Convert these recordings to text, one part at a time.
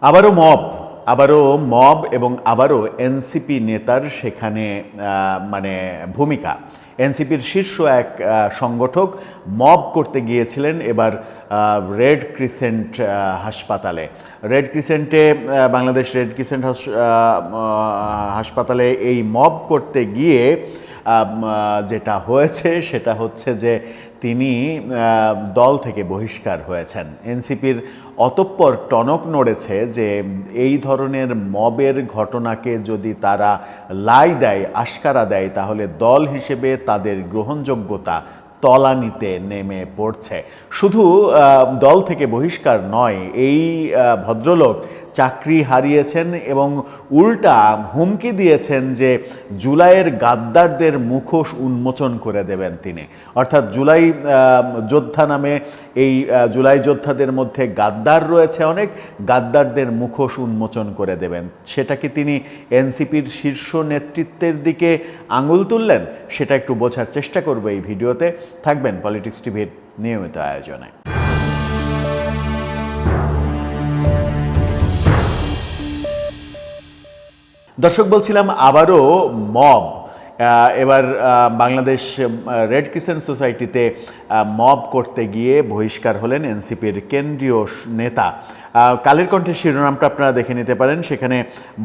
আবারও মব এবং আবারও এনসিপি নেতার সেখানে মানে ভূমিকা। এনসিপির শীর্ষ এক সংগঠক মব করতে গিয়েছিলেন এবার রেড ক্রিসেন্ট হাসপাতালে। রেড ক্রিসেন্টে বাংলাদেশ রেড ক্রিসেন্ট হাসপাতালে এই মব করতে গিয়ে যেটা হয়েছে সেটা হচ্ছে যে তিনি দল থেকে বহিষ্কার হয়েছেন। এনসিপির অতঃপর টনক নড়েছে যে এই ধরনের মবের ঘটনাকে যদি তারা লাই দেয়, আশকারা দেয়, তাহলে দল হিসেবে তাদের গ্রহণযোগ্যতা তলানিতে নেমে পড়ছে। শুধু দল থেকে বহিষ্কার নয়, এই ভদ্রলোক চাকরি হারিয়েছেন এবং উল্টা হুমকি দিয়েছেন যে জুলাইয়ের গাদ্দারদের মুখোশ উন্মোচন করে দেবেন তিনি। অর্থাৎ জুলাই যোদ্ধা নামে এই জুলাই যোদ্ধাদের মধ্যে গাদ্দার রয়েছে অনেক, গাদ্দারদের মুখোশ উন্মোচন করে দেবেন। সেটা কি তিনি এনসিপির শীর্ষ নেতৃত্বের দিকে আঙুল তুললেন? সেটা একটু বোঝার চেষ্টা করব এই ভিডিওতে। থাকবেন পলিটিক্স টিভির নিয়মিত আয়োজনে। দর্শক, বলছিলাম আবারও মব। এবার বাংলাদেশ রেড ক্রিসেন্ট সোসাইটিতে মব করতে গিয়ে বহিষ্কার হলেন এনসিপির কেন্দ্রীয় নেতা। কালের কণ্ঠের শিরোনামটা আপনারা দেখে নিতে পারেন। সেখানে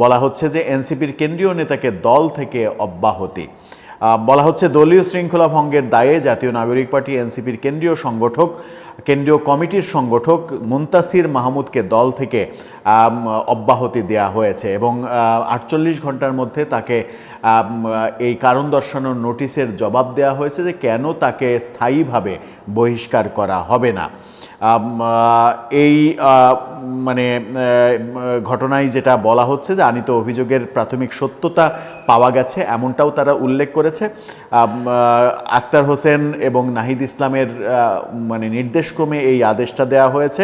বলা হচ্ছে যে এনসিপির কেন্দ্রীয় নেতাকে দল থেকে অব্যাহতি। বলা হচ্ছে দলীয় শৃঙ্খলা ভঙ্গের দায়ে জাতীয় নাগরিক পার্টি এনসিপির কেন্দ্রীয় কমিটির সংগঠক মুনতাসির মাহমুদকে দল থেকে অব্যাহতি দেওয়া হয়েছে এবং 48 ঘন্টার মধ্যে তাকে এই কারণ দর্শানোর নোটিশের জবাব দেওয়া হয়েছে যে কেন তাকে স্থায়ীভাবে বহিষ্কার করা হবে না। এই মানে ঘটনায় যেটা বলা হচ্ছে যে আনীত অভিযোগের প্রাথমিক সত্যতা পাওয়া গেছে, এমনটাও তারা উল্লেখ করেছে। আক্তার হোসেন এবং নাহিদ ইসলামের মানে নির্দেশক্রমে এই আদেশটা দেওয়া হয়েছে।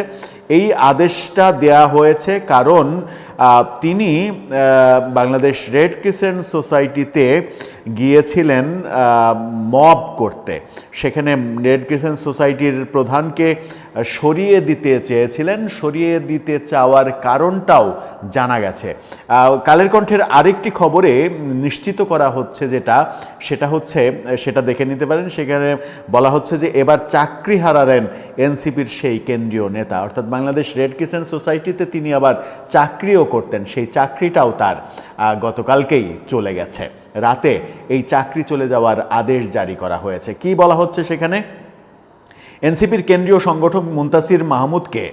এই আদেশটা দেওয়া হয়েছে কারণ তিনি বাংলাদেশ রেড ক্রিসেন্ট সোসাইটিতে গিয়েছিলেন মব করতে। সেখানে রেড ক্রিসেন্ট সোসাইটির প্রধানকে সরিয়ে দিতে চেয়েছিলেন। সরিয়ে দিতে চাওয়ার কারণটাও জানা গেছে। কালের কণ্ঠের আরেকটি খবরে নিশ্চিত করা হচ্ছে সেটা দেখে নিতে পারেন। সেখানে বলা হচ্ছে যে এবার চাকরি হারালেন এনসিপির সেই কেন্দ্রীয় নেতা। অর্থাৎ বাংলাদেশ রেড ক্রিসেন্ট সোসাইটিতে তিনি আবার চাকরিও করতেন, সেই চাকরিটাও তার গতকালকেই চলে গেছে। রাতে এই চাকরি চলে যাওয়ার আদেশ জারি করা হয়েছে। কি বলা হচ্ছে সেখানে? এনসিপির কেন্দ্রীয় সংগঠক মুনতাসির মাহমুদকে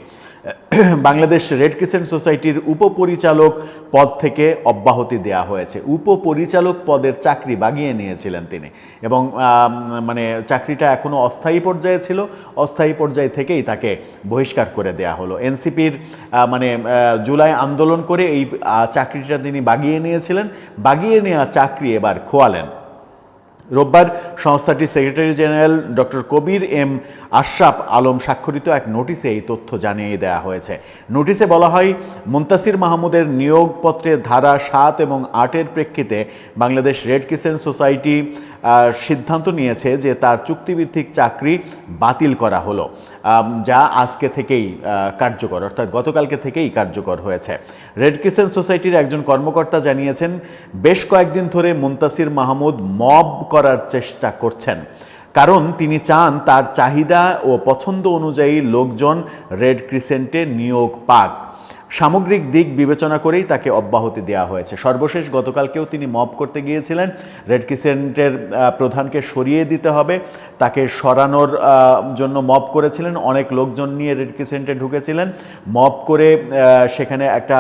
বাংলাদেশ রেড ক্রিসেন্ট সোসাইটির উপপরিচালক পদ থেকে অব্যাহতি দেওয়া হয়েছে। উপপরিচালক পদের চাকরি বাগিয়ে নিয়েছিলেন তিনি এবং মানে চাকরিটা এখনও অস্থায়ী পর্যায়ে ছিল। অস্থায়ী পর্যায় থেকেই তাকে বহিষ্কার করে দেওয়া হলো। এনসিপির মানে জুলাই আন্দোলন করে এই চাকরিটা তিনি বাগিয়ে নিয়েছিলেন। বাগিয়ে নেওয়া চাকরি এবার খোয়ালেন। রোববার সংস্থাটির সেক্রেটারি জেনারেল ডক্টর কবির এম আশরাফ আলম স্বাক্ষরিত এক নোটিশে এই তথ্য জানিয়ে দেওয়া হয়েছে। নোটিশে বলা হয়, মুনতাসির মাহমুদের নিয়োগপত্রের ধারা 7 এবং 8-এর প্রেক্ষিতে বাংলাদেশ রেড ক্রিসেন্ট সোসাইটি সিদ্ধান্ত নিয়েছে যে তার চুক্তিভিত্তিক চাকরি বাতিল করা হলো, যা আজকে থেকেই কার্যকর, অর্থাৎ গতকালকে থেকেই কার্যকর হয়েছে। রেড ক্রিসেন্ট সোসাইটির একজন কর্মকর্তা জানিয়েছেন, বেশ কয়েকদিন ধরে মুনতাসির মাহমুদ মব করার চেষ্টা করছেন, কারণ তিনি চান তার চাহিদা ও পছন্দ অনুযায়ী লোকজন রেড ক্রিসেন্টে নিয়োগ পাক। সামগ্রিক দিক বিবেচনা করেই তাকে অব্যাহতি দেওয়া হয়েছে। সর্বশেষ গতকালকেও তিনি মব করতে গিয়েছিলেন। রেড ক্রিসেন্টের প্রধানকে সরিয়ে দিতে হবে, তাকে সরানোর জন্য মব করেছিলেন। অনেক লোকজন নিয়ে রেড ক্রিসেন্টে ঢুকেছিলেন, মব করে সেখানে একটা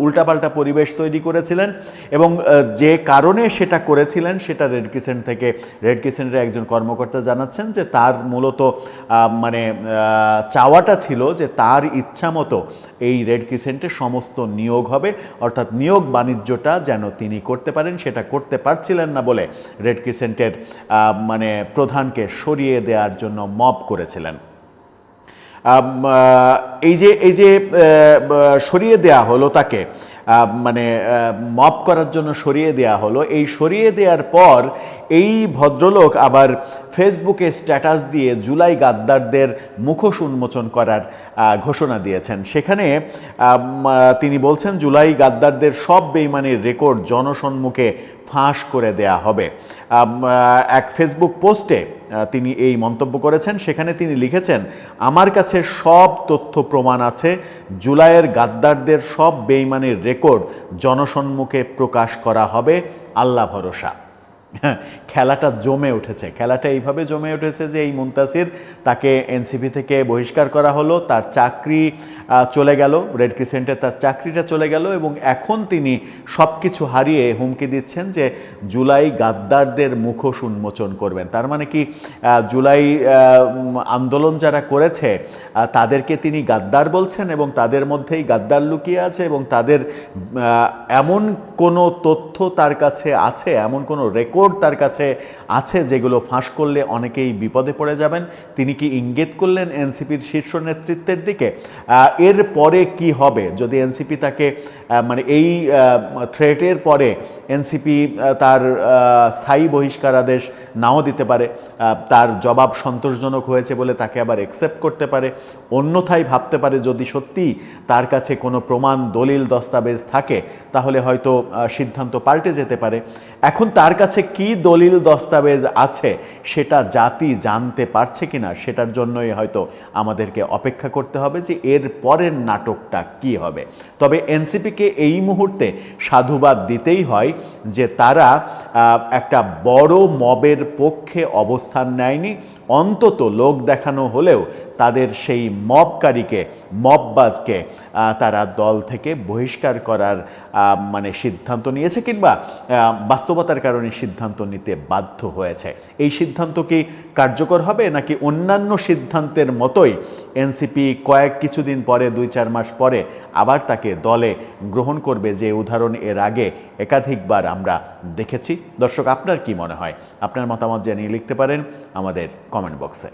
উল্টাপাল্টা পরিবেশ তৈরি করেছিলেন এবং যে কারণে সেটা করেছিলেন সেটা রেড ক্রিসেন্টের একজন কর্মকর্তা জানাচ্ছেন যে তার মূলত মানে চাওয়াটা ছিল যে তার ইচ্ছা মতো এই রেড ক্রিসেন্টে সমস্ত নিয়োগ হবে, অর্থাৎ নিয়োগ বাণিজ্যটা যেন তিনি করতে পারেন, সেটা করতে পারছিলেন না বলে রেড ক্রিসেন্টের মানে প্রধানকে সরিয়ে দেওয়ার জন্য মব করেছিলেন। এই যে সরিয়ে দেয়া হলো তাকে, মানে মপ করার জন্য সরিয়ে দেয়া হলো, এই সরিয়ে দেওয়ার পর এই ভদ্রলোক আবার ফেসবুকে স্ট্যাটাস দিয়ে জুলাই গাদ্দারদের মুখোশ উন্মোচন করার ঘোষণা দিয়েছেন। সেখানে তিনি বলছেন জুলাই গাদ্দারদের সব বেইমানির রেকর্ড জনসম্মুখে ফাঁস করে দেয়া হবে। এক ফেসবুক পোস্টে তিনি এই মন্তব্য করেছেন। সেখানে তিনি লিখেছেন, আমার কাছে সব তথ্য প্রমাণ আছে, জুলাইয়ের গাদ্দারদের সব বেইমানির রেকর্ড জনসম্মুখে প্রকাশ করা হবে, আল্লাহ ভরসা। খেলাটা জমে উঠেছে, খেলাটা এইভাবে জমে উঠেছে যে এই মুনতাসির, তাকে এনসিপি থেকে বহিষ্কার করা হলো, তার চাকরি চলে গেল, রেড ক্রিসেন্টে তার চাকরিটা চলে গেল, এবং এখন তিনি সব কিছু হারিয়ে হুমকি দিচ্ছেন যে জুলাই গাদ্দারদের মুখোশ উন্মোচন করবেন। তার মানে কি জুলাই আন্দোলন যারা করেছে তাদেরকে তিনি গাদ্দার বলছেন, এবং তাদের মধ্যেই গাদ্দার লুকিয়ে আছে, এবং তাদের এমন কোনো তথ্য তার কাছে আছে, এমন কোনো রেকর্ড তার কাছে আছে যেগুলো ফাঁস করলে অনেকেই বিপদে পড়ে যাবেন। তিনি কি ইঙ্গিত করলেন এনসিপির শীর্ষ নেতৃত্বের দিকে? এর পরে কি হবে যদি এনসিপি তাকে, মানে এই থ্রেটের পরে এনসিপি তার স্থায়ী বহিষ্কারাদেশ নাও দিতে পারে, তার জবাব সন্তোষজনক হয়েছে বলে তাকে আবার অ্যাকসেপ্ট করতে পারে, অন্যথায় ভাবতে পারে যদি সত্যি তার কাছে কোনো প্রমাণ দলিল দস্তাবেজ থাকে তাহলে হয়তো সিদ্ধান্ত পাল্টে যেতে পারে। এখন তার কাছে কি দলিল দস্তাবেজ আছে সেটা জাতি জানতে পারছে কিনা, সেটার জন্যই হয়তো আমাদেরকে অপেক্ষা করতে হবে যে এর পরের নাটকটা কি হবে। তবে এনসিপিকে এই মুহূর্তে সাধুবাদ দিতেই হয় যে তারা একটা বড় মবের পক্ষে অবস্থান নেয়নি, অন্তত লোক দেখানো হলেও তাদের সেই মবকারীকে, মববাজকে তারা দল থেকে বহিষ্কার করার মানে সিদ্ধান্ত নিয়েছে, কিংবা বাস্তবতার কারণে সিদ্ধান্ত নিতে বাধ্য হয়েছে। এই সিদ্ধান্ত কি কার্যকর হবে, নাকি অন্যান্য সিদ্ধান্তের মতোই এনসিপি কিছুদিন পরে, 2-4 মাস পরে আবার তাকে দলে গ্রহণ করবে, যে উদাহরণ এর আগে একাধিকবার আমরা দেখেছি? দর্শক, আপনার কি মনে হয়? আপনার মতামত জানিয়ে লিখতে পারেন আমাদের কমেন্ট বক্সে।